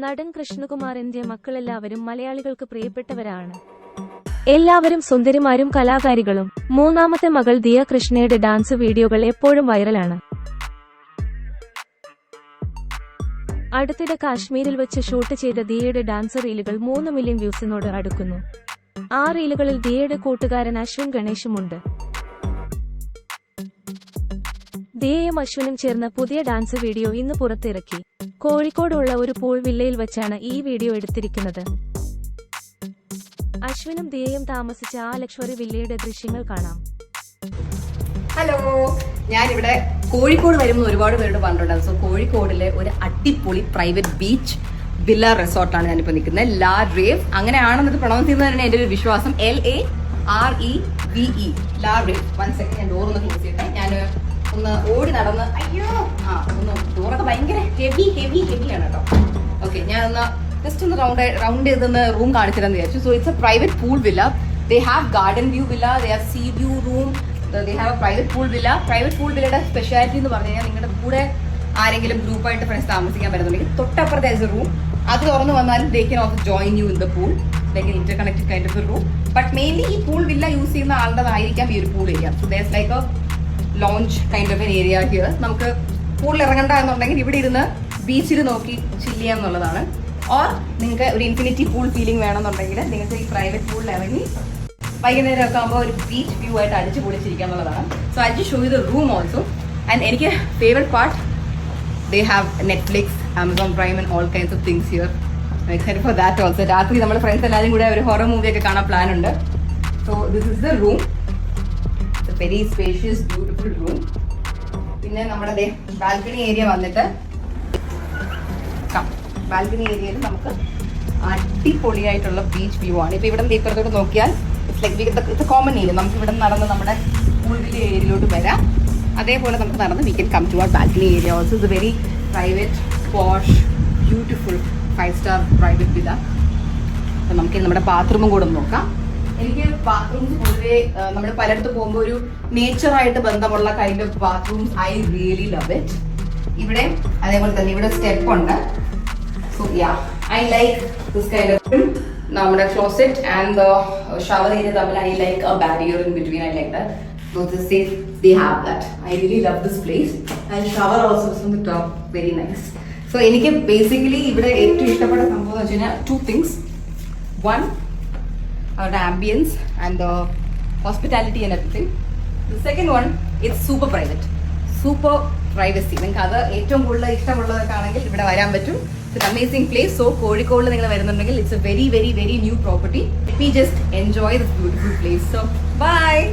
നടൻ കൃഷ്ണകുമാറിന്റെ മക്കളെല്ലാവരും മലയാളികൾക്ക് പ്രിയപ്പെട്ടവരാണ്. എല്ലാവരും സുന്ദരിമാരും കലാകാരികളും. മൂന്നാമത്തെ മകൾ ദിയ കൃഷ്ണയുടെ ഡാൻസ് വീഡിയോകൾ എപ്പോഴും വൈറലാണ്. അടുത്തിടെ കാശ്മീരിൽ വെച്ച് ഷൂട്ട് ചെയ്ത ദിയയുടെ ഡാൻസ് റീലുകൾ 3 മില്യൺ വ്യൂസിനോട് അടുക്കുന്നു. ആ റീലുകളിൽ ദിയയുടെ കൂട്ടുകാരൻ അശ്വിൻ ഗണേഷുമുണ്ട്. ദിയയും അശ്വിനും ചേർന്ന പുതിയ ഡാൻസ് വീഡിയോ ഇന്ന് പുറത്തിറക്കി. കോഴിക്കോടുള്ള ഒരു പൂൾ വില്ലയിൽ വെച്ചാണ് ഈ വീഡിയോ എടുത്തിരിക്കുന്നത്. അശ്വിനും ദിയയും താമസിച്ച ആ ലക്ഷറി വില്ലയുടെ ദൃശ്യങ്ങൾ കാണാം. ഹലോ, ഞാനിവിടെ കോഴിക്കോട് വരുമ്പോൾ ഒരുപാട് പേരോട് പറഞ്ഞിട്ടുണ്ടായിരുന്നു. സോ കോഴിക്കോടിലെ ഒരു അടിപൊളി പ്രൈവറ്റ് ബീച്ച് വില്ല റിസോർട്ടാണ് ഞാനിപ്പോൾ നിൽക്കുന്നത്. ലാ റേവ് അങ്ങനെയാണെന്നത് പ്രൊണൗൺസ് ചെയ്യുന്നതാണ് എൻ്റെ ഒരു വിശ്വാസം. LAREVE ലാ റേവ്. 1 സെക്കൻഡ്, ഞാൻ ഡോർ ഒന്ന് ക്ലോസ് ചെയ്യട്ടെ. ഞാൻ ഒന്ന് ഓടി നടന്ന് ഒന്ന് ഡോറൊക്കെ ഭയങ്കര ഹെവിയാണ് കേട്ടോ. ഓക്കെ, ഞാൻ ഒന്ന് ജസ്റ്റ് ഒന്ന് റൗണ്ട് ചെയ്തൊന്ന് റൂം കാണിച്ചില്ലെന്ന് വിചാരിച്ചു. So it's a private pool villa. They have garden view villa, they have sea view room, they have a private pool villa. Private pool വില്ലയുടെ സ്പെഷ്യാലിറ്റി എന്ന് പറഞ്ഞു കഴിഞ്ഞാൽ നിങ്ങളുടെ കൂടെ ആരെങ്കിലും ഗ്രൂപ്പായിട്ട് ഫ്രണ്ട്സ് താമസിക്കാൻ പറ്റുന്നുണ്ടെങ്കിൽ തൊട്ടപ്പുറത്തെ റൂം അത് തുറന്നു വന്നാലും they can also join you in the pool, like an interconnected kind of a room. But mainly ഈ പൂൾ വില്ല യൂസ് ചെയ്യുന്ന ആളുടേതായിരിക്കാം ഈ ഒരു pool area. So there is like a lounge kind of an area here. നമുക്ക് പൂളിൽ ഇറങ്ങണ്ട എന്നുണ്ടെങ്കിൽ ഇവിടെ ഇരുന്ന് ബീച്ചിൽ നോക്കി ചില്ല് ചെയ്യാം എന്നുള്ളതാണ്. ഓർ നിങ്ങൾക്ക് ഒരു ഇൻഫിനിറ്റി പൂൾ ഫീലിംഗ് വേണമെന്നുണ്ടെങ്കിൽ നിങ്ങൾക്ക് ഈ പ്രൈവറ്റ് പൂളിൽ ഇറങ്ങി വൈകുന്നേരം ഒക്കെ ആകുമ്പോൾ ഒരു ബീച്ച് വ്യൂ ആയിട്ട് അടിച്ച് പൊളിച്ചിരിക്കുക എന്നുള്ളതാണ്. So I just show you the room also. And എനിക്ക് favourite part, they have Netflix, Amazon Prime and all kinds of things here. Excited for that also. രാത്രി നമ്മൾ ഫ്രണ്ട്സ് എല്ലാവരും കൂടെ ഒരു ഹൊറർ മൂവിയൊക്കെ കാണാൻ പ്ലാൻ ഉണ്ട്. So this is the room. Very spacious beautiful room. പിന്നെ നമ്മുടെ ബാൽക്കണി ഏരിയ വന്നിട്ട് ബാൽക്കണി ഏരിയയിൽ നമുക്ക് അടിപൊളിയായിട്ടുള്ള ബീച്ച് വ്യൂ ആണ്. ഇപ്പൊ ഇവിടെ ഇപ്പുറത്തോട്ട് നോക്കിയാൽ ഇറ്റ്സ് കോമൺ ഏരിയ. നമുക്ക് ഇവിടെ നടന്ന് നമ്മുടെ പൂളിലെ ഏരിയയിലോട്ട് വരാം. അതേപോലെ നമുക്ക് നടന്ന് we can come to our balcony area also. It's very private posh beautiful 5-star private villa. അപ്പം നമുക്ക് നമ്മുടെ ബാത്റൂമും കൂടെ നോക്കാം. എനിക്ക് ബാത്റൂംസ് പൊതുവേ നമ്മൾ പലയിടത്ത് പോകുമ്പോൾ ഒരു നേച്ചറായിട്ട് ബന്ധമുള്ള kind of bathrooms I really love it. ഇവിടെ അതേപോലെ തന്നെ ഇവിടെ സ്റ്റെപ്പ് ഉണ്ട്. So yeah, I like this kind of നമ്മുടെ ക്ലോസറ്റ് ആൻഡ് ഷവർ ഏരിയ തമ്മിൽ I like A barrier in between. I like that. So this safe they have that. I really love this place. And shower also from the top, very nice. So എനിക്ക് basically ഇവിടെ ഏറ്റവും ഇഷ്ടപ്പെട്ട സംഭവം എന്ന് വെച്ച് കഴിഞ്ഞാൽ 2 things. 1, the ambience and the hospitality and everything. The second one, it's super private, super privacy. നിങ്ങൾക്ക് അത് ഏറ്റവും കൂടുതൽ ഇഷ്ടമുള്ളതൊക്കെ ആണെങ്കിൽ ഇവിടെ വരാൻ പറ്റും. It's an amazing place. So Kozhikode നിങ്ങൾ വരുന്നുണ്ടെങ്കിൽ it's a very very very new property. Let me just enjoy this beautiful place. So bye.